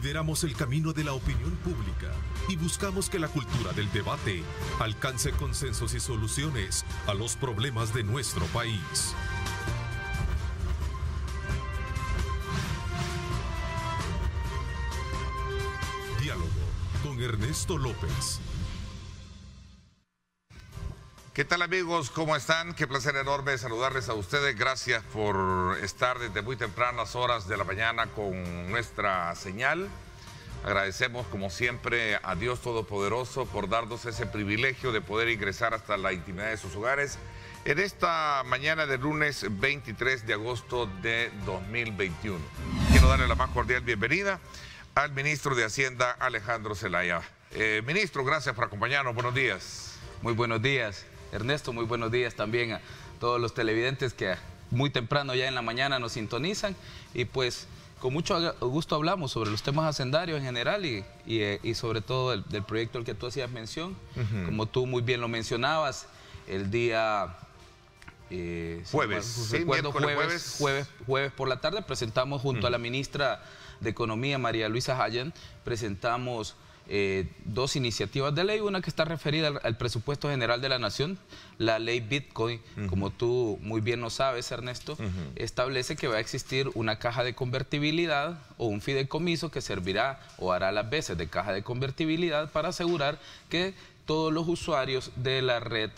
Lideramos el camino de la opinión pública y buscamos que la cultura del debate alcance consensos y soluciones a los problemas de nuestro país. Diálogo con Ernesto López. ¿Qué tal, amigos? ¿Cómo están? Qué placer enorme saludarles a ustedes. Gracias por estar desde muy tempranas horas de la mañana con nuestra señal. Agradecemos, como siempre, a Dios Todopoderoso por darnos ese privilegio de poder ingresar hasta la intimidad de sus hogares en esta mañana de lunes 23 de agosto de 2021. Quiero darle la más cordial bienvenida al ministro de Hacienda, Alejandro Zelaya. Ministro, gracias por acompañarnos. Buenos días. Muy buenos días, Ernesto. Muy buenos días también a todos los televidentes que muy temprano ya en la mañana nos sintonizan. Y pues con mucho gusto hablamos sobre los temas hacendarios en general y sobre todo del proyecto al que tú hacías mención. Como tú muy bien lo mencionabas, el día jueves por la tarde presentamos junto a la ministra de Economía, María Luisa Hayen, presentamos dos iniciativas de ley, una que está referida al presupuesto general de la Nación, la ley Bitcoin, como tú muy bien lo sabes, Ernesto, establece que va a existir una caja de convertibilidad o un fideicomiso que servirá o hará las veces de caja de convertibilidad para asegurar que todos los usuarios de la red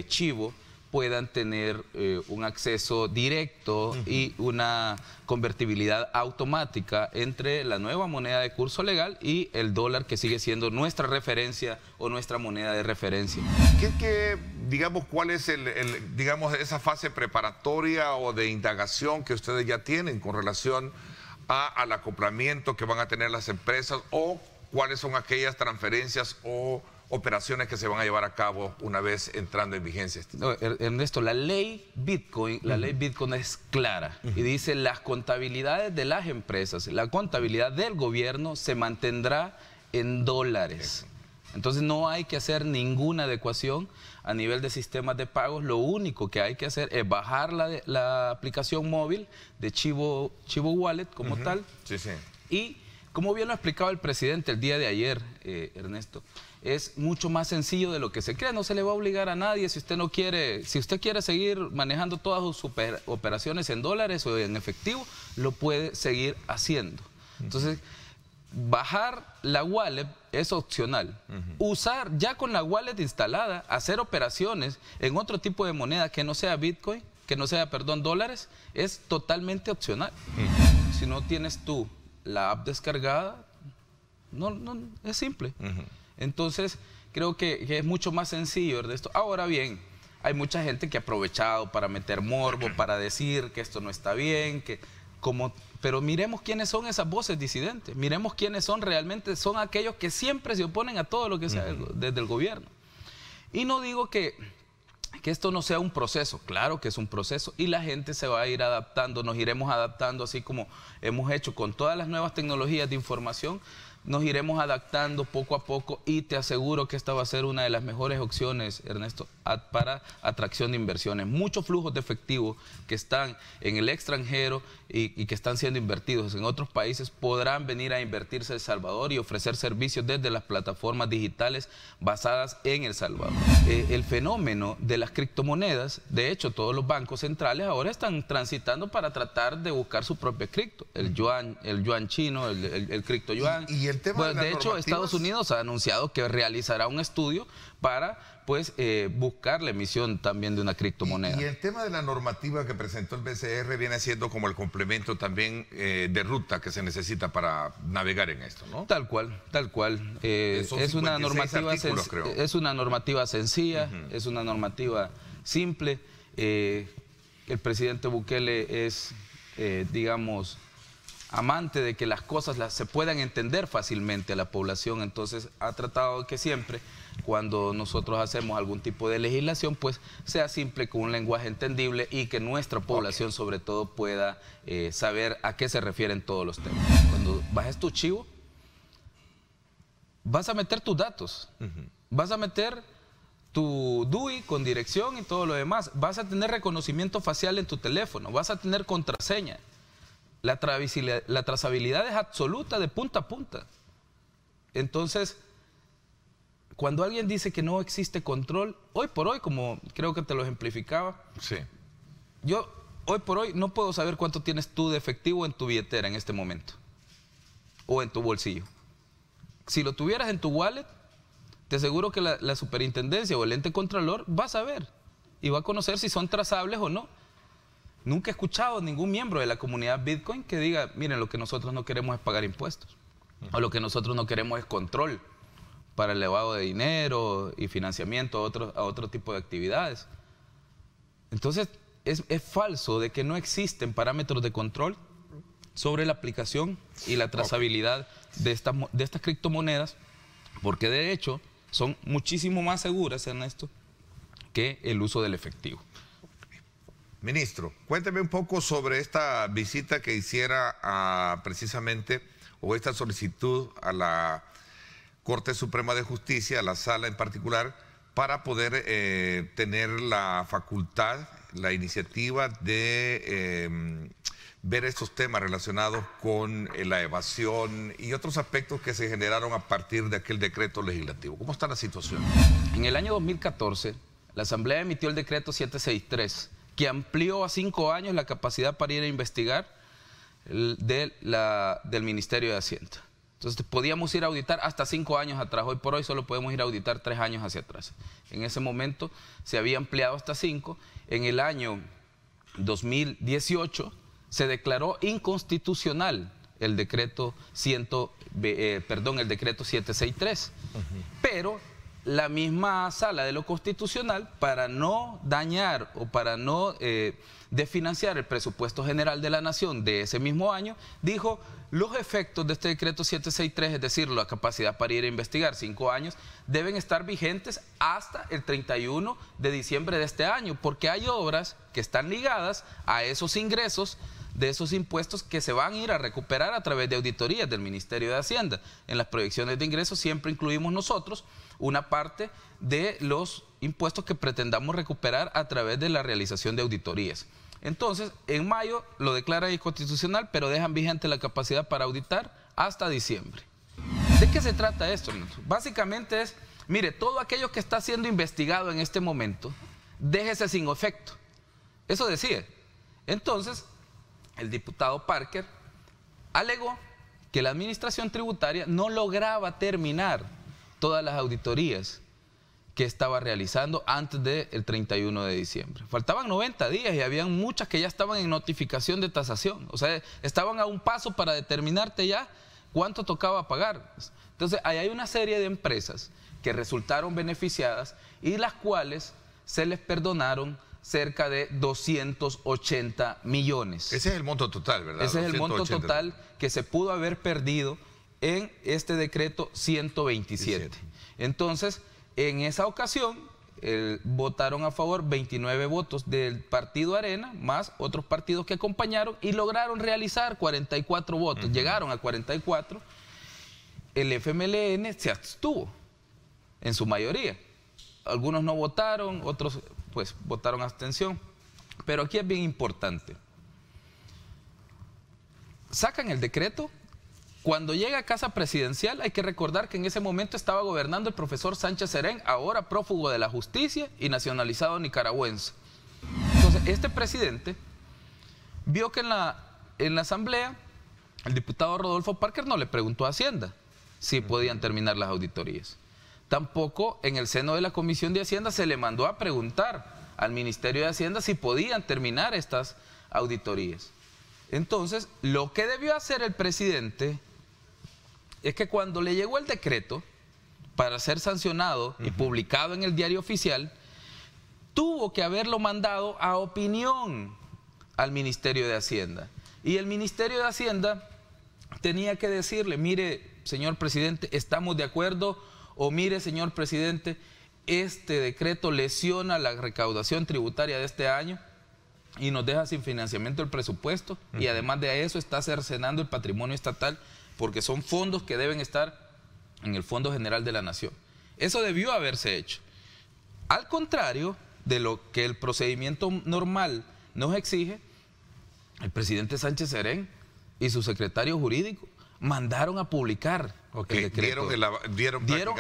Chivo puedan tener un acceso directo y una convertibilidad automática entre la nueva moneda de curso legal y el dólar, que sigue siendo nuestra referencia o nuestra moneda de referencia. Digamos, ¿cuál es digamos, esa fase preparatoria o de indagación que ustedes ya tienen con relación al acoplamiento que van a tener las empresas, o cuáles son aquellas transferencias o operaciones que se van a llevar a cabo una vez entrando en vigencia? No, Ernesto, la ley Bitcoin es clara y dice: las contabilidades de las empresas, la contabilidad del gobierno se mantendrá en dólares. Entonces no hay que hacer ninguna adecuación a nivel de sistemas de pagos. Lo único que hay que hacer es bajar la aplicación móvil de Chivo Wallet como tal. Y como bien lo ha explicado el presidente el día de ayer, Ernesto, es mucho más sencillo de lo que se cree. No se le va a obligar a nadie. Si usted no quiere, si usted quiere seguir manejando todas sus operaciones en dólares o en efectivo, lo puede seguir haciendo. Entonces, bajar la wallet es opcional. Usar ya con la wallet instalada, hacer operaciones en otro tipo de moneda que no sea Bitcoin, que no sea, perdón, dólares, es totalmente opcional. Si no tienes tú la app descargada, no es simple. Entonces, creo que es mucho más sencillo, Ernesto. Ahora bien, hay mucha gente que ha aprovechado para meter morbo, para decir que esto no está bien, pero miremos quiénes son esas voces disidentes. Miremos quiénes son realmente, son aquellos que siempre se oponen a todo lo que sea desde el gobierno. Y no digo que esto no sea un proceso, claro que es un proceso, y la gente se va a ir adaptando, nos iremos adaptando, así como hemos hecho con todas las nuevas tecnologías de información. Nos iremos adaptando poco a poco y te aseguro que esta va a ser una de las mejores opciones, Ernesto, para atracción de inversiones. Muchos flujos de efectivo que están en el extranjero y que están siendo invertidos en otros países podrán venir a invertirse en El Salvador y ofrecer servicios desde las plataformas digitales basadas en El Salvador. El fenómeno de las criptomonedas, de hecho, todos los bancos centrales ahora están transitando para tratar de buscar su propio cripto. El yuan chino, el cripto yuan. Y el tema de hecho, Estados Unidos ha anunciado que realizará un estudio para buscar la emisión también de una criptomoneda. Y el tema de la normativa que presentó el BCR viene siendo como el complemento también de ruta que se necesita para navegar en esto, ¿no? Tal cual. Es una normativa sencilla, es una normativa simple. El presidente Bukele es, digamos, amante de que las cosas se puedan entender fácilmente a la población. Entonces ha tratado que siempre, cuando nosotros hacemos algún tipo de legislación, pues sea simple, con un lenguaje entendible, y que nuestra población sobre todo pueda saber a qué se refieren todos los temas. Cuando bajes tu Chivo, vas a meter tus datos, vas a meter tu DUI con dirección y todo lo demás, vas a tener reconocimiento facial en tu teléfono, vas a tener contraseña. la trazabilidad es absoluta de punta a punta. Entonces, cuando alguien dice que no existe control, hoy por hoy, como creo que te lo ejemplificaba, Sí. yo hoy por hoy no puedo saber cuánto tienes tú de efectivo en tu billetera en este momento o en tu bolsillo. Si lo tuvieras en tu wallet, te aseguro que la superintendencia o el ente contralor va a saber y va a conocer si son trazables o no. Nunca he escuchado a ningún miembro de la comunidad Bitcoin que diga, miren, lo que nosotros no queremos es pagar impuestos, o lo que nosotros no queremos es control para el lavado de dinero y financiamiento a otro tipo de actividades. Entonces, es falso de que no existen parámetros de control sobre la aplicación y la trazabilidad de estas criptomonedas, porque de hecho son muchísimo más seguras, Ernesto, que el uso del efectivo. Ministro, cuénteme un poco sobre esta visita que hiciera precisamente, o esta solicitud a la Corte Suprema de Justicia, a la sala en particular, para poder tener la facultad, la iniciativa de ver estos temas relacionados con la evasión y otros aspectos que se generaron a partir de aquel decreto legislativo. ¿Cómo está la situación? En el año 2014, la Asamblea emitió el decreto 763, que amplió a 5 años la capacidad para ir a investigar del Ministerio de Hacienda. Entonces podíamos ir a auditar hasta 5 años atrás. Hoy por hoy solo podemos ir a auditar 3 años hacia atrás. En ese momento se había ampliado hasta 5. En el año 2018 se declaró inconstitucional el decreto 763. Pero la misma Sala de lo Constitucional, para no dañar o para no desfinanciar el presupuesto general de la Nación de ese mismo año, dijo: los efectos de este decreto 763, es decir, la capacidad para ir a investigar 5 años, deben estar vigentes hasta el 31 de diciembre de este año, porque hay obras que están ligadas a esos ingresos de esos impuestos que se van a ir a recuperar a través de auditorías del Ministerio de Hacienda. En las proyecciones de ingresos siempre incluimos nosotros una parte de los impuestos que pretendamos recuperar a través de la realización de auditorías. Entonces, en mayo lo declaran inconstitucional, pero dejan vigente la capacidad para auditar hasta diciembre. ¿De qué se trata esto? Básicamente es, mire, todo aquello que está siendo investigado en este momento, déjese sin efecto. Eso decía. Entonces, el diputado Parker alegó que la administración tributaria no lograba terminar todas las auditorías que estaba realizando antes del 31 de diciembre. Faltaban 90 días y habían muchas que ya estaban en notificación de tasación. O sea, estaban a un paso para determinarte ya cuánto tocaba pagar. Entonces, ahí hay una serie de empresas que resultaron beneficiadas y las cuales se les perdonaron cerca de 280 millones. Ese es el monto total, ¿verdad? Ese es el monto total que se pudo haber perdido en este decreto 127. Entonces, en esa ocasión, votaron a favor 29 votos del partido Arena, más otros partidos que acompañaron, y lograron realizar 44 votos. Llegaron a 44. El FMLN se abstuvo, en su mayoría. Algunos no votaron, otros pues votaron abstención. Pero aquí es bien importante. Sacan el decreto. Cuando llega a Casa Presidencial, hay que recordar que en ese momento estaba gobernando el profesor Sánchez Serén, ahora prófugo de la justicia y nacionalizado nicaragüense. Entonces, este presidente vio que en la Asamblea el diputado Rodolfo Parker no le preguntó a Hacienda si podían terminar las auditorías. Tampoco en el seno de la Comisión de Hacienda se le mandó a preguntar al Ministerio de Hacienda si podían terminar estas auditorías. Entonces, lo que debió hacer el presidente es que cuando le llegó el decreto para ser sancionado y publicado en el Diario Oficial, tuvo que haberlo mandado a opinión al Ministerio de Hacienda. Y el Ministerio de Hacienda tenía que decirle: mire, señor presidente, estamos de acuerdo, o mire, señor presidente, este decreto lesiona la recaudación tributaria de este año y nos deja sin financiamiento el presupuesto, y además de eso está cercenando el patrimonio estatal, porque son fondos que deben estar en el Fondo General de la Nación. Eso debió haberse hecho. Al contrario de lo que el procedimiento normal nos exige, el presidente Sánchez Serén y su secretario jurídico mandaron a publicar el decreto.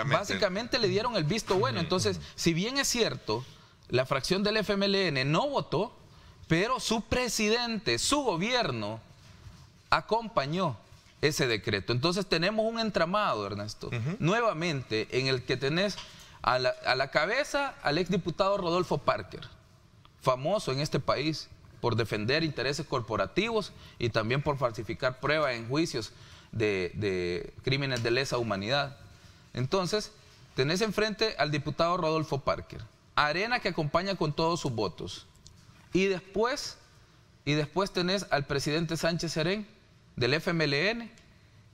Básicamente le dieron el visto bueno. Entonces, si bien es cierto, la fracción del FMLN no votó, pero su presidente, su gobierno, acompañó ese decreto. Entonces tenemos un entramado, Ernesto, nuevamente, en el que tenés a la cabeza al exdiputado Rodolfo Parker, famoso en este país por defender intereses corporativos y también por falsificar pruebas en juicios de crímenes de lesa humanidad. Entonces, tenés enfrente al diputado Rodolfo Parker, Arena que acompaña con todos sus votos, y después tenés al presidente Sánchez Serén del FMLN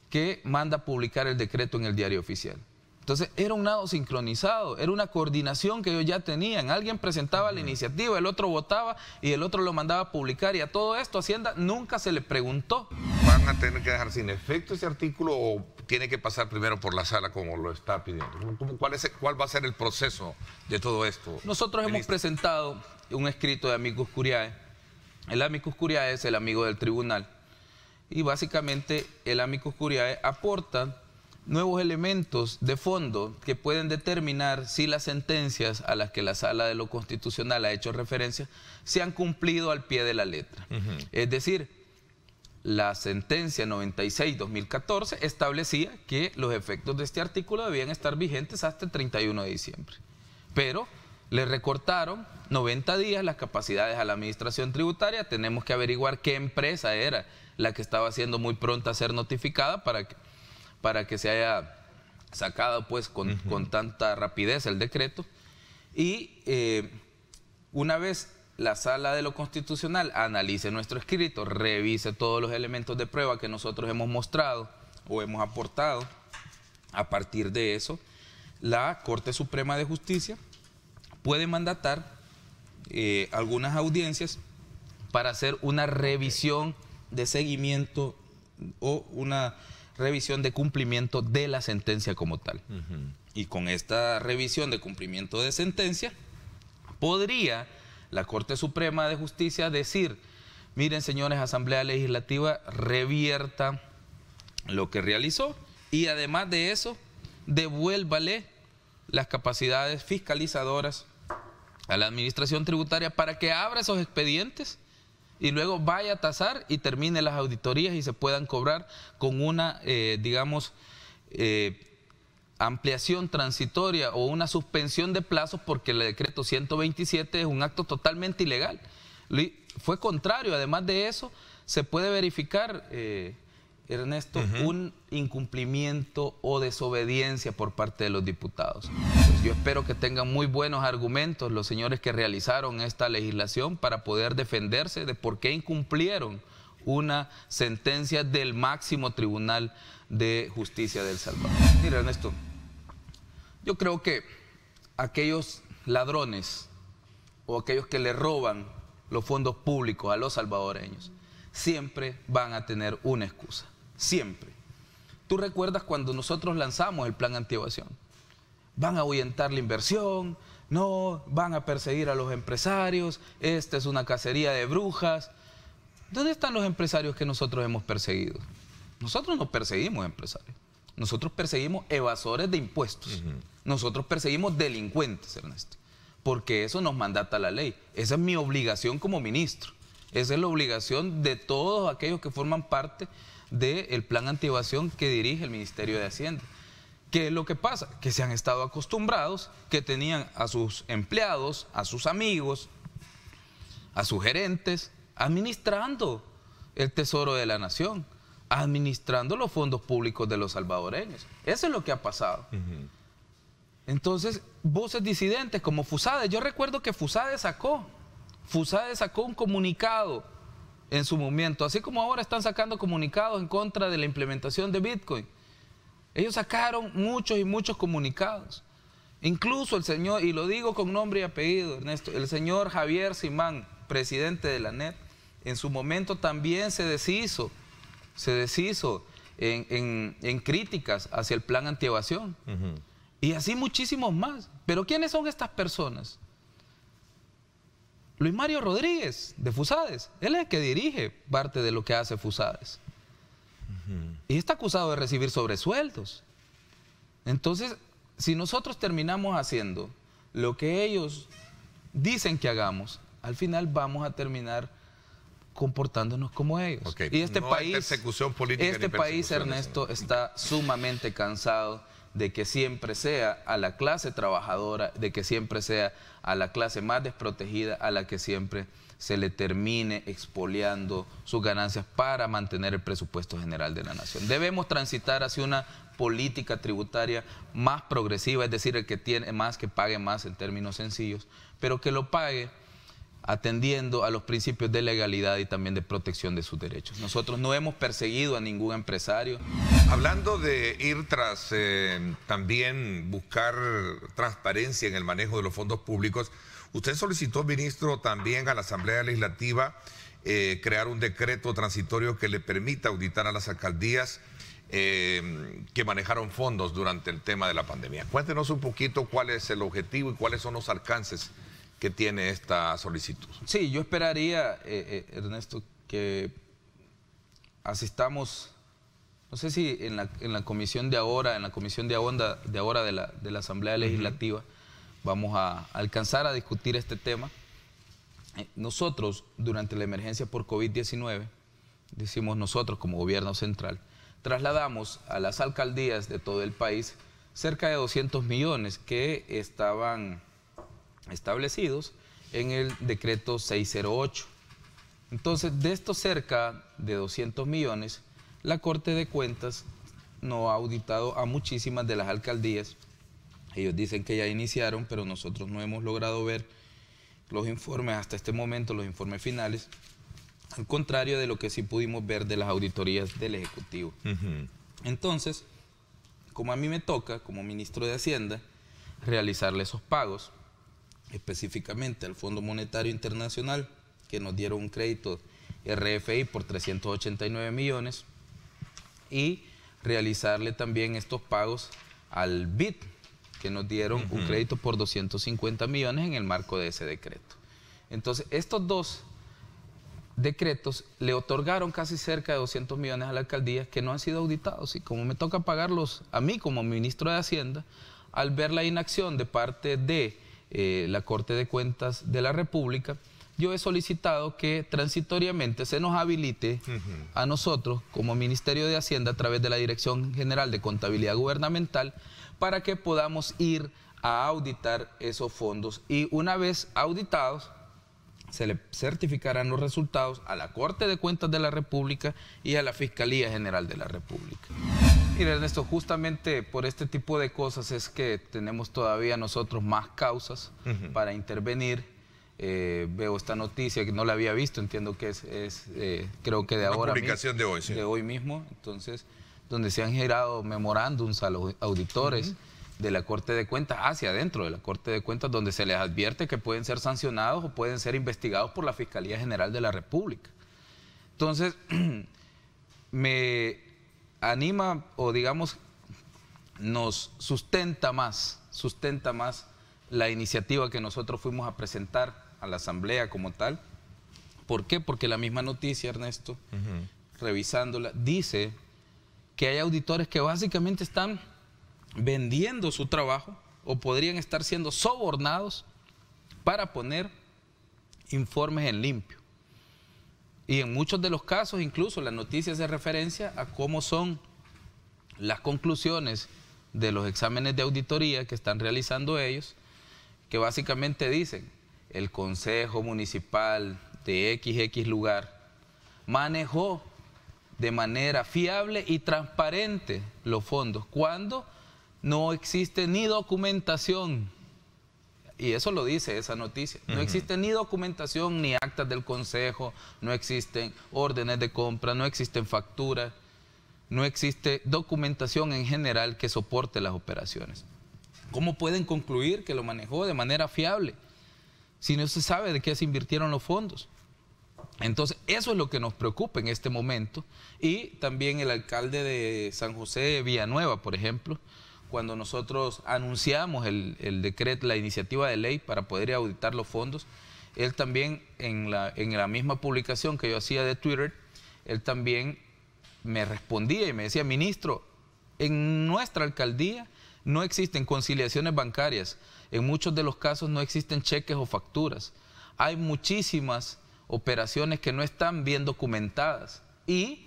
que manda a publicar el decreto en el Diario Oficial. Entonces era un nado sincronizado, era una coordinación que ellos ya tenían. Alguien presentaba la iniciativa, el otro votaba y el otro lo mandaba a publicar, y a todo esto Hacienda nunca se le preguntó. ¿Van a tener que dejar sin efecto ese artículo o tiene que pasar primero por la sala como lo está pidiendo? ¿Cuál va a ser el proceso de todo esto? Nosotros hemos presentado un escrito de Amicus Curiae. El Amicus Curiae es el amigo del tribunal, y básicamente el Amicus Curiae aporta nuevos elementos de fondo que pueden determinar si las sentencias a las que la Sala de lo Constitucional ha hecho referencia se han cumplido al pie de la letra. Es decir, la sentencia 96-2014 establecía que los efectos de este artículo debían estar vigentes hasta el 31 de diciembre. Pero le recortaron 90 días las capacidades a la administración tributaria. Tenemos que averiguar qué empresa era la que estaba siendo muy pronta a ser notificada para que se haya sacado pues con tanta rapidez el decreto. Y una vez la Sala de lo Constitucional analice nuestro escrito, revise todos los elementos de prueba que nosotros hemos mostrado o hemos aportado, a partir de eso, la Corte Suprema de Justicia puede mandatar algunas audiencias para hacer una revisión de seguimiento o una revisión de cumplimiento de la sentencia como tal. Y con esta revisión de cumplimiento de sentencia, podría la Corte Suprema de Justicia decir: miren, señores, Asamblea Legislativa, revierta lo que realizó, y además de eso, devuélvale las capacidades fiscalizadoras a la administración tributaria para que abra esos expedientes y luego vaya a tasar y termine las auditorías y se puedan cobrar con una, ampliación transitoria o una suspensión de plazos, porque el decreto 127 es un acto totalmente ilegal. Fue contrario. Además de eso, se puede verificar, Ernesto, un incumplimiento o desobediencia por parte de los diputados. Pues yo espero que tengan muy buenos argumentos los señores que realizaron esta legislación para poder defenderse de por qué incumplieron una sentencia del máximo Tribunal de Justicia de El Salvador. Mira, Ernesto, yo creo que aquellos ladrones o aquellos que le roban los fondos públicos a los salvadoreños siempre van a tener una excusa. Siempre. ¿Tú recuerdas cuando nosotros lanzamos el plan antievasión? Van a ahuyentar la inversión, no, van a perseguir a los empresarios, esta es una cacería de brujas. ¿Dónde están los empresarios que nosotros hemos perseguido? Nosotros no perseguimos empresarios, nosotros perseguimos evasores de impuestos, nosotros perseguimos delincuentes, Ernesto, porque eso nos mandata la ley. Esa es mi obligación como ministro, esa es la obligación de todos aquellos que forman parte del plan antievasión que dirige el Ministerio de Hacienda. ¿Qué es lo que pasa? Que se han estado acostumbrados, que tenían a sus empleados, a sus amigos, a sus gerentes, administrando el tesoro de la nación, administrando los fondos públicos de los salvadoreños. Eso es lo que ha pasado. Entonces, voces disidentes como FUSADE, yo recuerdo que FUSADE sacó un comunicado en su momento, así como ahora están sacando comunicados en contra de la implementación de Bitcoin. Ellos sacaron muchos y muchos comunicados. Incluso el señor, y lo digo con nombre y apellido, Ernesto, el señor Javier Simán, presidente de la ANET, en su momento también se deshizo en críticas hacia el plan antievasión. Y así muchísimos más. Pero ¿quiénes son estas personas? Luis Mario Rodríguez, de FUSADES. Él es el que dirige parte de lo que hace FUSADES. y está acusado de recibir sobresueldos. Entonces, si nosotros terminamos haciendo lo que ellos dicen que hagamos, al final vamos a terminar comportándonos como ellos. Okay. Y este no país, hay persecución política este ni país, persecución, Ernesto, está sumamente cansado de que siempre sea a la clase trabajadora, de que siempre sea a la clase más desprotegida, a la que siempre se le termine expoliando sus ganancias para mantener el presupuesto general de la nación. Debemos transitar hacia una política tributaria más progresiva, es decir, el que tiene más, que pague más en términos sencillos, pero que lo pague atendiendo a los principios de legalidad y también de protección de sus derechos. Nosotros no hemos perseguido a ningún empresario. Hablando de ir tras también buscar transparencia en el manejo de los fondos públicos, usted solicitó, ministro, también a la Asamblea Legislativa crear un decreto transitorio que le permita auditar a las alcaldías que manejaron fondos durante el tema de la pandemia. Cuéntenos un poquito cuál es el objetivo y cuáles son los alcances que tiene esta solicitud. Sí, yo esperaría, Ernesto, que asistamos, no sé si en la comisión de ahora, de la Asamblea Legislativa, vamos a alcanzar a discutir este tema. Nosotros, durante la emergencia por COVID-19, decimos nosotros como gobierno central, trasladamos a las alcaldías de todo el país cerca de 200 millones que estaban establecidos en el decreto 608. Entonces, de estos cerca de 200 millones, la Corte de Cuentas no ha auditado a muchísimas de las alcaldías. Ellos dicen que ya iniciaron, pero nosotros no hemos logrado ver los informes hasta este momento, los informes finales, al contrario de lo que sí pudimos ver de las auditorías del Ejecutivo. Entonces, como a mí me toca, como ministro de Hacienda, realizarle esos pagos, específicamente al Fondo Monetario Internacional, que nos dieron un crédito RFI por 389 millones, y realizarle también estos pagos al BID, que nos dieron un crédito por 250 millones en el marco de ese decreto. Entonces, estos dos decretos le otorgaron casi cerca de 200 millones a la alcaldía que no han sido auditados, y como me toca pagarlos a mí como ministro de Hacienda, al ver la inacción de parte de la Corte de Cuentas de la República, yo he solicitado que transitoriamente se nos habilite a nosotros como Ministerio de Hacienda a través de la Dirección General de Contabilidad Gubernamental para que podamos ir a auditar esos fondos, y una vez auditados se le certificarán los resultados a la Corte de Cuentas de la República y a la Fiscalía General de la República. Mira, Ernesto, justamente por este tipo de cosas es que tenemos todavía nosotros más causas para intervenir. Veo esta noticia que no la había visto, entiendo que es creo que de ahora mismo. Publicación de hoy, sí. De hoy mismo, entonces, donde se han generado memorándums a los auditores de la Corte de Cuentas hacia adentro de la Corte de Cuentas, donde se les advierte que pueden ser sancionados o pueden ser investigados por la Fiscalía General de la República. Entonces, me anima, o digamos, nos sustenta más la iniciativa que nosotros fuimos a presentar a la Asamblea como tal. ¿Por qué? Porque la misma noticia, Ernesto, revisándola, dice que hay auditores que básicamente están vendiendo su trabajo o podrían estar siendo sobornados para poner informes en limpio. Y en muchos de los casos, incluso la noticia hace referencia a cómo son las conclusiones de los exámenes de auditoría que están realizando ellos, que básicamente dicen: el Consejo Municipal de XX lugar manejó de manera fiable y transparente los fondos, cuando no existe ni documentación. Y eso lo dice esa noticia. No existe ni documentación, ni actas del Consejo, no existen órdenes de compra, no existen facturas, no existe documentación en general que soporte las operaciones. ¿Cómo pueden concluir que lo manejó de manera fiable si no se sabe de qué se invirtieron los fondos? Entonces, eso es lo que nos preocupa en este momento. Y también el alcalde de San José Villanueva, por ejemplo, cuando nosotros anunciamos el decreto, la iniciativa de ley para poder auditar los fondos, él también en la misma publicación que yo hacía de Twitter, él también me respondía y me decía, ministro, en nuestra alcaldía no existen conciliaciones bancarias, en muchos de los casos no existen cheques o facturas, hay muchísimas operaciones que no están bien documentadas y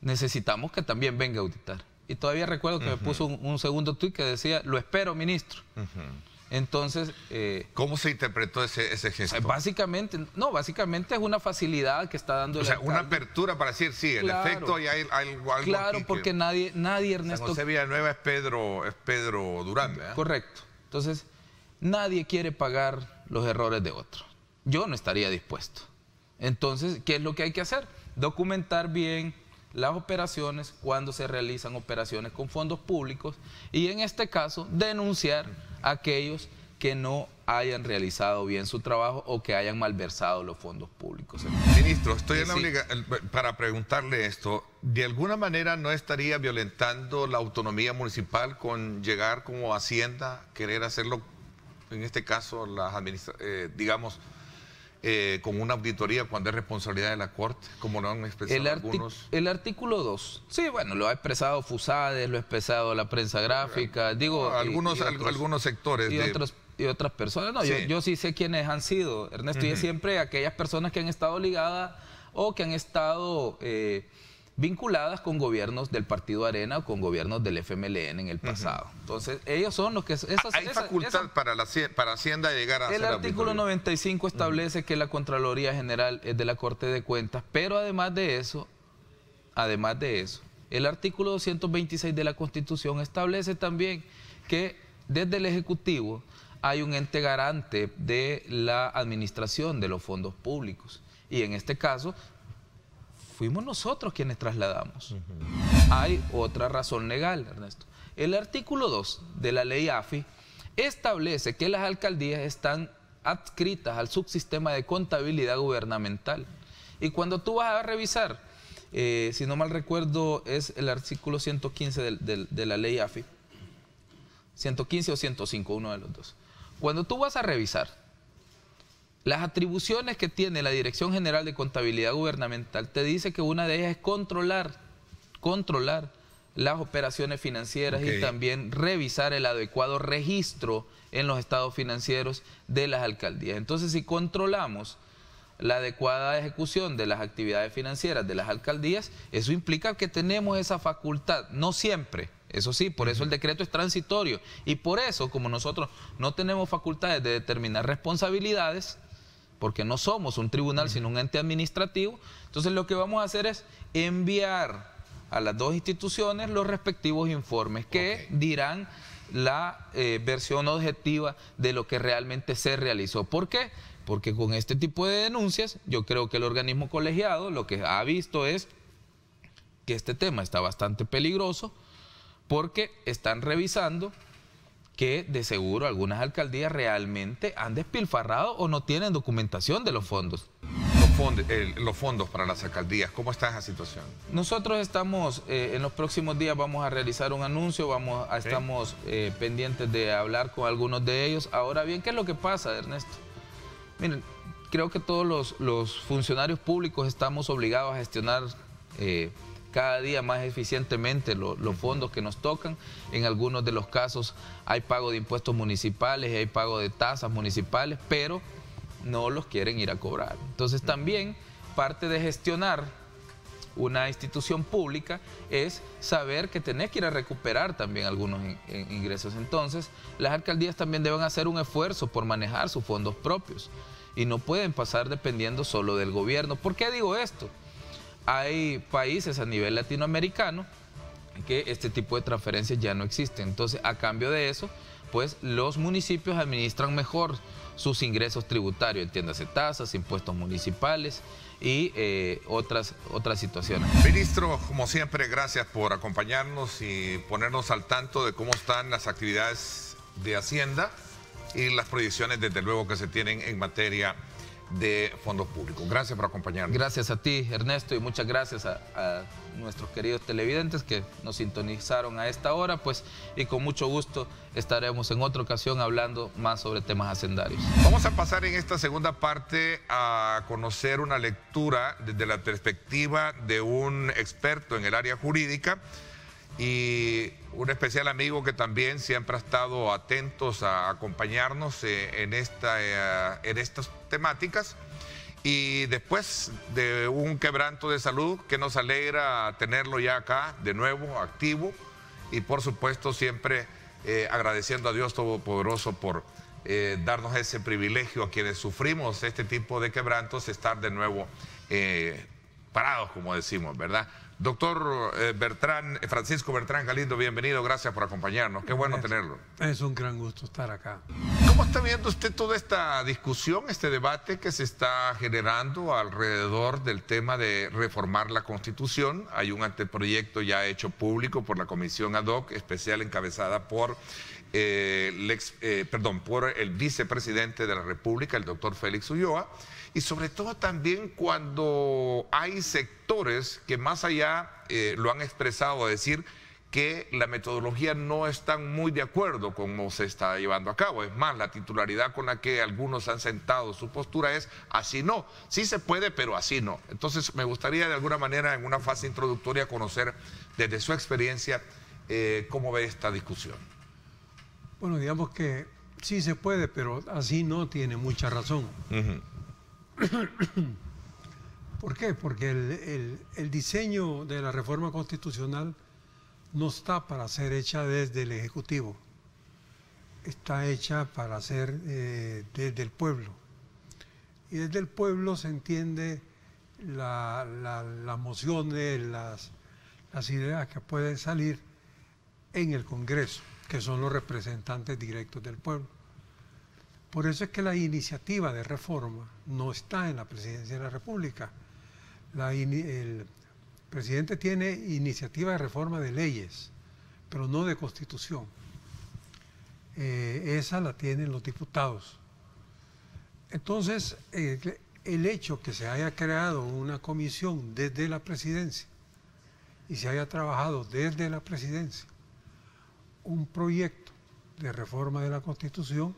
necesitamos que también venga a auditar. Y todavía recuerdo que me puso un segundo tuit que decía, lo espero, ministro. Entonces... ¿cómo se interpretó ese gesto? Básicamente es una facilidad que está dando el alcalde. Una apertura para decir, sí, en efecto hay algo claro, aquí porque nadie, Ernesto... San José Villanueva es Pedro Durán, ¿verdad? Correcto. Entonces, nadie quiere pagar los errores de otro. Yo no estaría dispuesto. Entonces, ¿qué es lo que hay que hacer? Documentar bien las operaciones cuando se realizan operaciones con fondos públicos y en este caso denunciar a aquellos que no hayan realizado bien su trabajo o que hayan malversado los fondos públicos. Ministro, estoy en la obligación para preguntarle esto. ¿De alguna manera no estaría violentando la autonomía municipal con llegar como Hacienda, querer hacerlo, en este caso, digamos, con una auditoría cuando es responsabilidad de la Corte, como lo han expresado algunos? El artículo 2, sí, bueno, lo ha expresado Fusades, lo ha expresado la prensa gráfica, digo... algunos sectores. Y otras personas. No, sí. Yo sí sé quiénes han sido, Ernesto, y es siempre aquellas personas que han estado ligadas o que han estado vinculadas con gobiernos del Partido Arena o con gobiernos del FMLN en el pasado. Entonces, ellos son los que... ¿Hay facultad para Hacienda llegar a hacer el artículo 95 establece que la Contraloría General es de la Corte de Cuentas, pero además de eso, el artículo 226 de la Constitución establece también que desde el Ejecutivo hay un ente garante de la administración de los fondos públicos. Y en este caso, fuimos nosotros quienes trasladamos. Hay otra razón legal, Ernesto. El artículo 2 de la ley AFI establece que las alcaldías están adscritas al subsistema de contabilidad gubernamental. Y cuando tú vas a revisar, si no mal recuerdo, es el artículo 115 de la ley AFI, 115 o 105, uno de los dos. Cuando tú vas a revisar las atribuciones que tiene la Dirección General de Contabilidad Gubernamental, te dice que una de ellas es controlar las operaciones financieras y también revisar el adecuado registro en los estados financieros de las alcaldías. Entonces, si controlamos la adecuada ejecución de las actividades financieras de las alcaldías, eso implica que tenemos esa facultad, no siempre. Eso sí, por eso el decreto es transitorio y por eso, como nosotros no tenemos facultades de determinar responsabilidades, porque no somos un tribunal sino un ente administrativo, entonces lo que vamos a hacer es enviar a las dos instituciones los respectivos informes que dirán la versión objetiva de lo que realmente se realizó. ¿Por qué? Porque con este tipo de denuncias, yo creo que el organismo colegiado lo que ha visto es que este tema está bastante peligroso, porque están revisando que de seguro algunas alcaldías realmente han despilfarrado o no tienen documentación de los fondos. Los fondos para las alcaldías, ¿cómo está esa situación? Nosotros estamos, en los próximos días vamos a realizar un anuncio, estamos pendientes de hablar con algunos de ellos. Ahora bien, ¿qué es lo que pasa, Ernesto? Miren, creo que todos los funcionarios públicos estamos obligados a gestionar cada día más eficientemente los fondos que nos tocan. En algunos de los casos hay pago de impuestos municipales, hay pago de tasas municipales, pero no los quieren ir a cobrar. Entonces también parte de gestionar una institución pública es saber que tenés que ir a recuperar también algunos ingresos. Entonces las alcaldías también deben hacer un esfuerzo por manejar sus fondos propios y no pueden pasar dependiendo solo del gobierno. ¿Por qué digo esto? Hay países a nivel latinoamericano que este tipo de transferencias ya no existen. Entonces, a cambio de eso, pues los municipios administran mejor sus ingresos tributarios, entiéndase tasas, impuestos municipales y otras situaciones. Ministro, como siempre, gracias por acompañarnos y ponernos al tanto de cómo están las actividades de Hacienda y las proyecciones, desde luego, que se tienen en materia de fondos públicos. Gracias por acompañarnos. Gracias a ti, Ernesto, y muchas gracias a nuestros queridos televidentes que nos sintonizaron a esta hora, pues, y con mucho gusto estaremos en otra ocasión hablando más sobre temas hacendarios. Vamos a pasar en esta segunda parte a conocer una lectura desde la perspectiva de un experto en el área jurídica y un especial amigo que también siempre ha estado atentos a acompañarnos en estas temáticas. Y después de un quebranto de salud que nos alegra tenerlo ya acá de nuevo, activo, y por supuesto siempre agradeciendo a Dios Todopoderoso por darnos ese privilegio a quienes sufrimos este tipo de quebrantos, estar de nuevo parados, como decimos, ¿verdad? Doctor Francisco Bertrán Galindo, bienvenido, gracias por acompañarnos, qué bueno tenerlo. Es un gran gusto estar acá. ¿Cómo está viendo usted toda esta discusión, este debate que se está generando alrededor del tema de reformar la Constitución? Hay un anteproyecto ya hecho público por la Comisión Ad Hoc especial encabezada por por el vicepresidente de la República, el doctor Félix Ulloa, y sobre todo también cuando hay sectores que más allá lo han expresado, a decir que la metodología no están muy de acuerdo con cómo se está llevando a cabo. Es más, la titularidad con la que algunos han sentado su postura es así no, sí se puede, pero así no. Entonces me gustaría de alguna manera en una fase introductoria conocer desde su experiencia cómo ve esta discusión. Bueno, digamos que sí se puede, pero así no tiene mucha razón. ¿Por qué? Porque el diseño de la reforma constitucional no está para ser hecha desde el Ejecutivo, está hecha para ser desde el pueblo. Y desde el pueblo se entiende las mociones, las ideas que pueden salir en el Congreso, que son los representantes directos del pueblo. Por eso es que la iniciativa de reforma no está en la Presidencia de la República. El presidente tiene iniciativa de reforma de leyes, pero no de constitución. Esa la tienen los diputados. Entonces, el hecho que se haya creado una comisión desde la presidencia y se haya trabajado desde la presidencia un proyecto de reforma de la Constitución,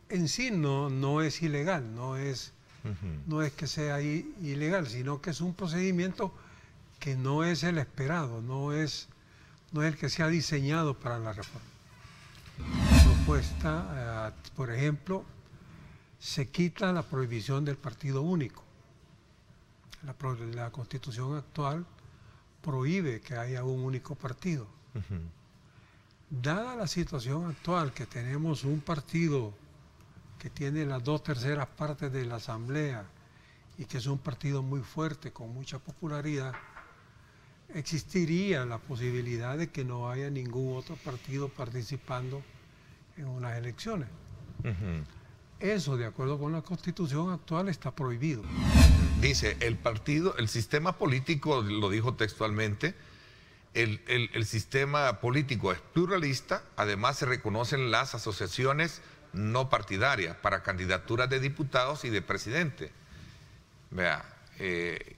en sí no es ilegal, no es que sea ilegal, sino que es un procedimiento que no es el esperado, no es el que se ha diseñado para la reforma. La propuesta, por ejemplo, se quita la prohibición del partido único. La Constitución actual prohíbe que haya un único partido. Dada la situación actual, que tenemos un partido que tiene las 2/3 partes de la Asamblea y que es un partido muy fuerte, con mucha popularidad, existiría la posibilidad de que no haya ningún otro partido participando en unas elecciones. Eso, de acuerdo con la Constitución actual, está prohibido. Dice, el sistema político, lo dijo textualmente, el sistema político es pluralista, además se reconocen las asociaciones no partidarias para candidaturas de diputados y de presidente. Vea,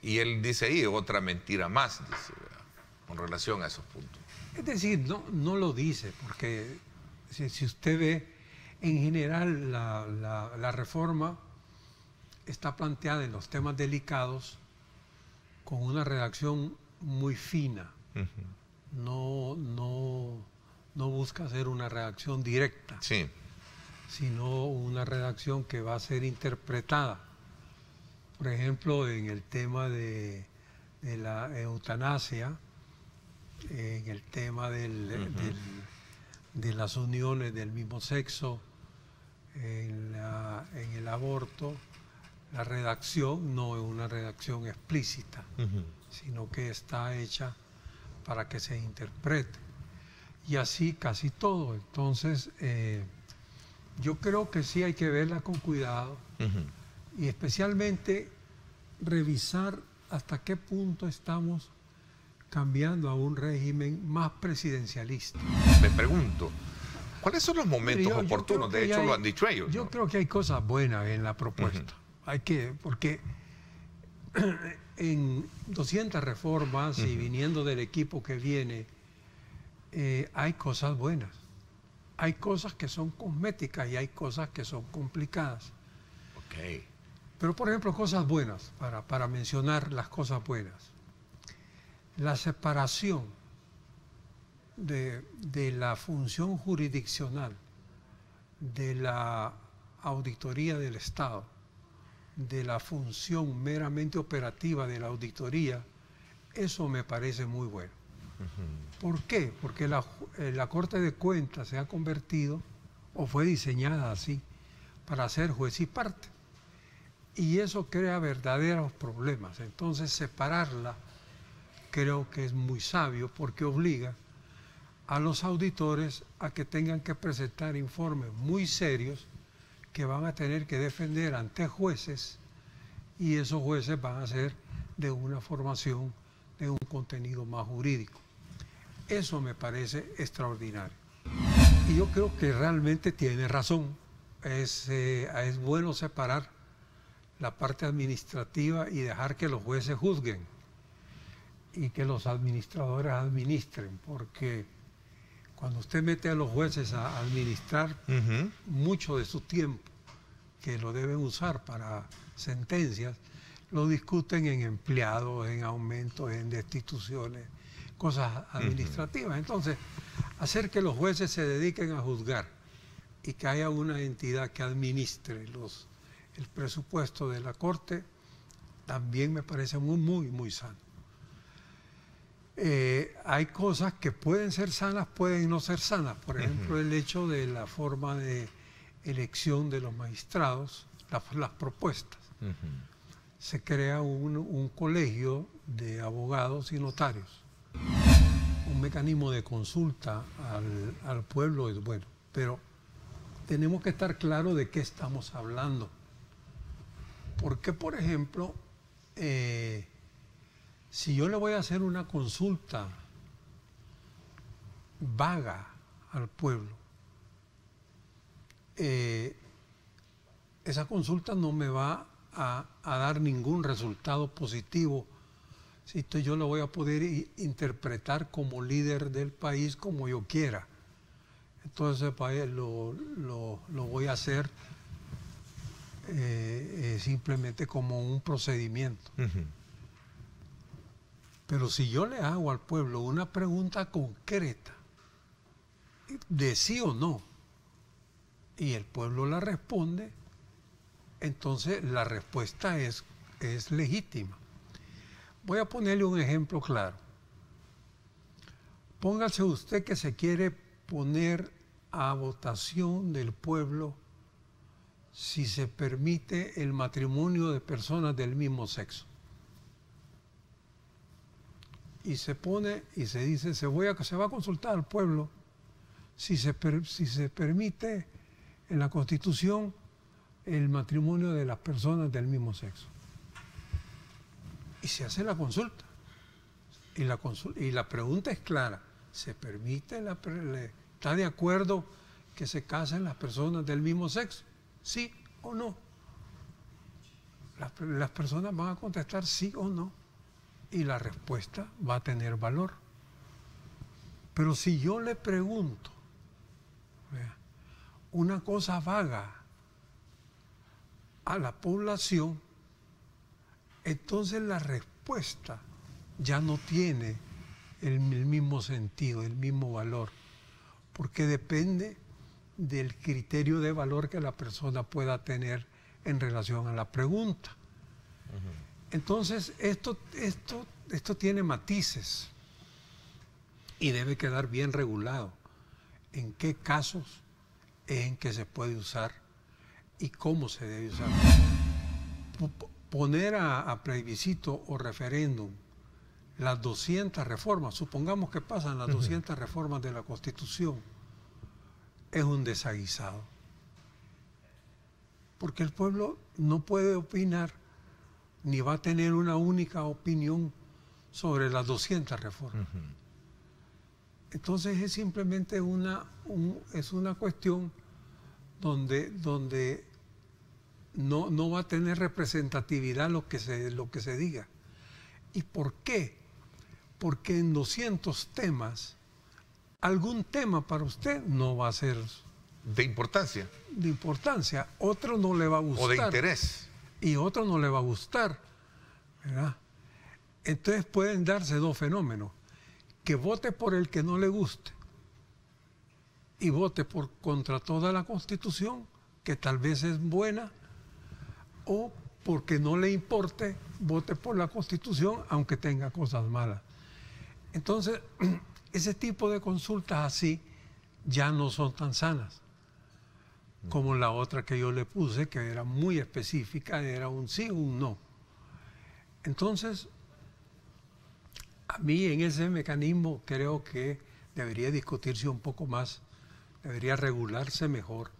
y él dice ahí otra mentira más, dice, con relación a esos puntos. Es decir, no lo dice, porque si usted ve, en general la reforma está planteada en los temas delicados con una redacción muy fina. No busca hacer una redacción directa, sí, sino una redacción que va a ser interpretada. Por ejemplo, en el tema de la eutanasia, en el tema de las uniones del mismo sexo, en el aborto, la redacción no es una redacción explícita, sino que está hecha para que se interprete. Y así casi todo. Entonces, yo creo que sí hay que verla con cuidado y especialmente revisar hasta qué punto estamos cambiando a un régimen más presidencialista. Me pregunto, ¿cuáles son los momentos oportunos? De hecho, lo han dicho ellos. Yo creo que hay cosas buenas en la propuesta. porque en 200 reformas y viniendo del equipo que viene, hay cosas buenas. Hay cosas que son cosméticas y hay cosas que son complicadas. Ok. Pero, por ejemplo, cosas buenas, para mencionar las cosas buenas. La separación de la función jurisdiccional, de la auditoría del Estado, de la función meramente operativa de la auditoría, eso me parece muy bueno. ¿Por qué? Porque la Corte de Cuentas se ha convertido, o fue diseñada así, para ser juez y parte. Y eso crea verdaderos problemas. Entonces, separarla creo que es muy sabio porque obliga a los auditores a que tengan que presentar informes muy serios que van a tener que defender ante jueces, y esos jueces van a ser de una formación, de un contenido más jurídico. Eso me parece extraordinario. Y yo creo que realmente tiene razón. Es bueno separar la parte administrativa y dejar que los jueces juzguen y que los administradores administren, porque cuando usted mete a los jueces a administrar mucho de su tiempo, que lo deben usar para sentencias, lo discuten en empleados, en aumentos, en destituciones, cosas administrativas. Entonces, hacer que los jueces se dediquen a juzgar y que haya una entidad que administre el presupuesto de la Corte, también me parece muy sano. Hay cosas que pueden ser sanas, pueden no ser sanas. Por ejemplo, el hecho de la forma de elección de los magistrados, las propuestas. Se crea un colegio de abogados y notarios. Un mecanismo de consulta al pueblo es bueno, pero tenemos que estar claros de qué estamos hablando. Porque, por ejemplo, si yo le voy a hacer una consulta vaga al pueblo, esa consulta no me va a dar ningún resultado positivo. Si yo lo voy a poder interpretar como líder del país como yo quiera. Entonces lo voy a hacer simplemente como un procedimiento. Pero si yo le hago al pueblo una pregunta concreta de sí o no, y el pueblo la responde, entonces la respuesta es legítima. Voy a ponerle un ejemplo claro. Póngase usted que se quiere poner a votación del pueblo si se permite el matrimonio de personas del mismo sexo. Y se pone y se dice, se va a consultar al pueblo si se permite en la Constitución el matrimonio de las personas del mismo sexo. Y se hace la consulta. Y la pregunta es clara. ¿Se permite, está de acuerdo que se casen las personas del mismo sexo? ¿Sí o no? Las personas van a contestar sí o no. Y la respuesta va a tener valor. Pero si yo le pregunto una cosa vaga a la población, entonces la respuesta ya no tiene el mismo sentido, el mismo valor, porque depende del criterio de valor que la persona pueda tener en relación a la pregunta. Entonces, esto tiene matices y debe quedar bien regulado en qué casos es en que se puede usar y cómo se debe usar. Poner a plebiscito o referéndum las 200 reformas, supongamos que pasan las 200 reformas de la Constitución, es un desaguisado. Porque el pueblo no puede opinar ni va a tener una única opinión sobre las 200 reformas. Entonces es simplemente una cuestión donde no va a tener representatividad lo que se diga. ¿Y por qué? Porque en 200 temas, algún tema para usted no va a ser de importancia. De importancia. Otro no le va a gustar. O de interés. Y otro no le va a gustar, ¿verdad? Entonces pueden darse dos fenómenos. Que vote por el que no le guste y vote contra toda la Constitución, que tal vez es buena, o porque no le importe, vote por la Constitución, aunque tenga cosas malas. Entonces, ese tipo de consultas así ya no son tan sanas como la otra que yo le puse, que era muy específica, era un sí o un no. Entonces, a mí en ese mecanismo creo que debería discutirse un poco más, debería regularse mejor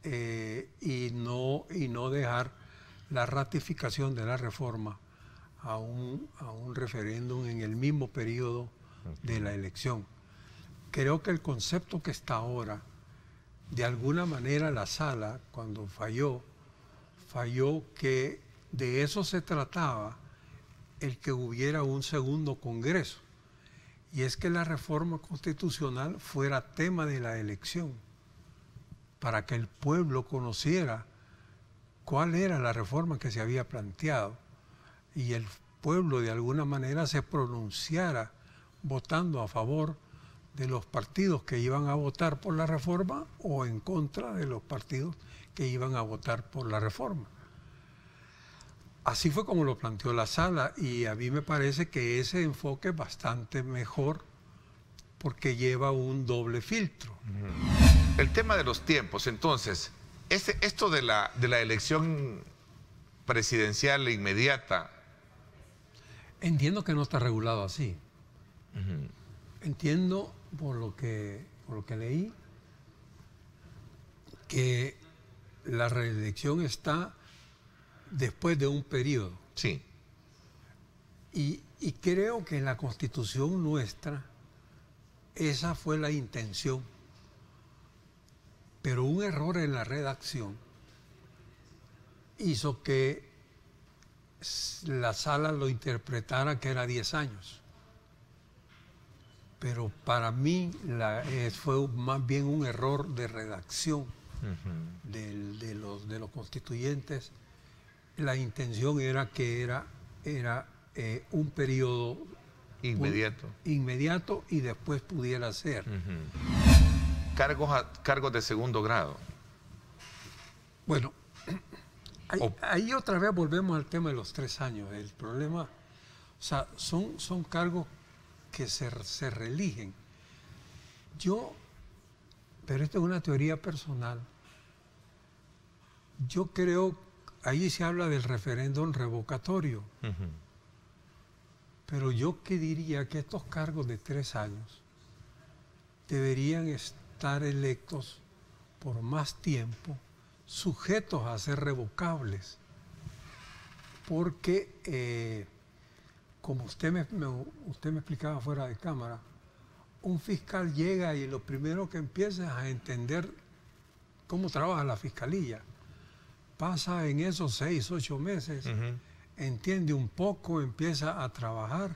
y no dejar la ratificación de la reforma a un referéndum en el mismo periodo de la elección. Creo que el concepto que está ahora, de alguna manera la sala, cuando falló que de eso se trataba, el que hubiera un segundo Congreso, y es que la reforma constitucional fuera tema de la elección, para que el pueblo conociera cuál era la reforma que se había planteado, y el pueblo de alguna manera se pronunciara votando a favor de los partidos que iban a votar por la reforma o en contra de los partidos que iban a votar por la reforma. Así fue como lo planteó la sala, y a mí me parece que ese enfoque es bastante mejor porque lleva un doble filtro. El tema de los tiempos, entonces, esto de la elección presidencial inmediata. Entiendo que no está regulado así. Entiendo por lo que leí que la reelección está después de un periodo. Sí. Y creo que en la Constitución nuestra esa fue la intención, pero un error en la redacción hizo que la sala lo interpretara que era 10 años. Pero para mí fue más bien un error de redacción de los constituyentes. La intención era que era un periodo inmediato y después pudiera ser. Cargos de segundo grado. Bueno, ahí otra vez volvemos al tema de los 3 años. El problema, o sea, son cargos que se reeligen. Pero esto es una teoría personal. Yo creo, ahí se habla del referéndum revocatorio, pero yo que diría que estos cargos de 3 años deberían estar electos por más tiempo, sujetos a ser revocables, porque como usted me explicaba fuera de cámara, un fiscal llega y lo primero que empieza es a entender cómo trabaja la fiscalía. Pasa en esos 6, 8 meses, entiende un poco, empieza a trabajar,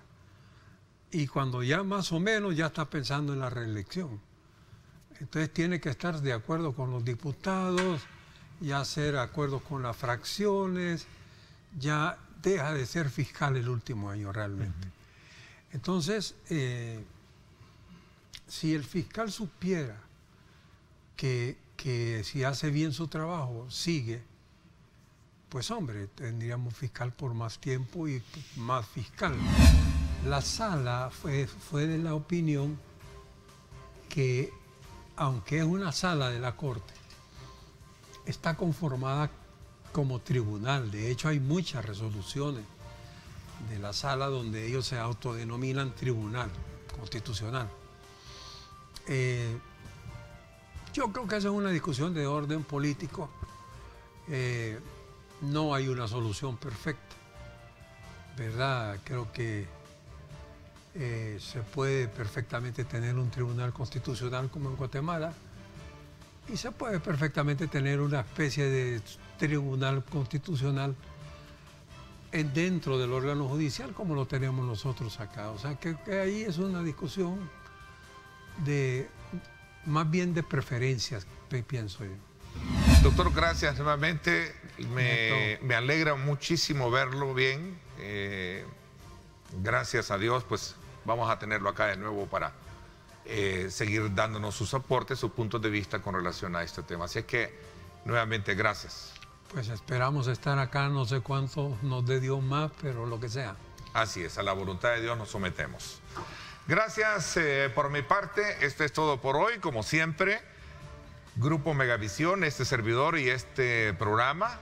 y cuando ya más o menos ya está pensando en la reelección. Entonces tiene que estar de acuerdo con los diputados, ya hacer acuerdos con las fracciones, ya deja de ser fiscal el último año realmente. Entonces, si el fiscal supiera que si hace bien su trabajo, sigue, pues hombre, tendríamos fiscal por más tiempo y más fiscal. La sala fue de la opinión que, aunque es una sala de la Corte, está conformada como tribunal. De hecho, hay muchas resoluciones de la sala donde ellos se autodenominan tribunal constitucional. Yo creo que esa es una discusión de orden político. No hay una solución perfecta, ¿verdad? Creo que se puede perfectamente tener un tribunal constitucional como en Guatemala, Y se puede perfectamente tener una especie de tribunal constitucional dentro del órgano judicial como lo tenemos nosotros acá. O sea que ahí es una discusión más bien de preferencias, pienso yo. Doctor, gracias nuevamente. Me alegra muchísimo verlo bien. Gracias a Dios, pues vamos a tenerlo acá de nuevo para seguir dándonos sus aportes, sus puntos de vista con relación a este tema. Así es que, nuevamente, gracias. Pues esperamos estar acá, no sé cuánto nos dé Dios más, pero lo que sea. Así es, a la voluntad de Dios nos sometemos. Gracias por mi parte, esto es todo por hoy, como siempre. Grupo Megavisión, este servidor y este programa,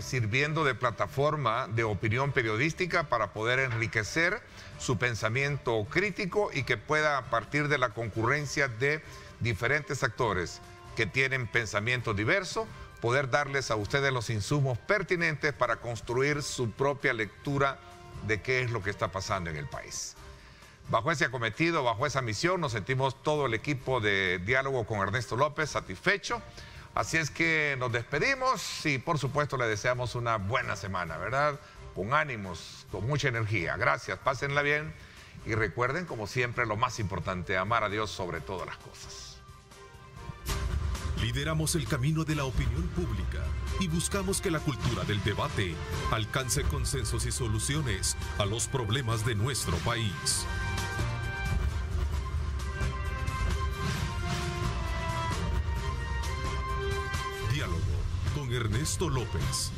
sirviendo de plataforma de opinión periodística para poder enriquecer su pensamiento crítico y que pueda, a partir de la concurrencia de diferentes actores que tienen pensamiento diverso, poder darles a ustedes los insumos pertinentes para construir su propia lectura de qué es lo que está pasando en el país. Bajo ese acometido, bajo esa misión, nos sentimos todo el equipo de Diálogo con Ernesto López satisfecho. Así es que nos despedimos y, por supuesto, le deseamos una buena semana, ¿verdad? Con ánimos, con mucha energía. Gracias, pásenla bien y recuerden, como siempre, lo más importante, amar a Dios sobre todas las cosas. Lideramos el camino de la opinión pública y buscamos que la cultura del debate alcance consensos y soluciones a los problemas de nuestro país. Diálogo con Ernesto López.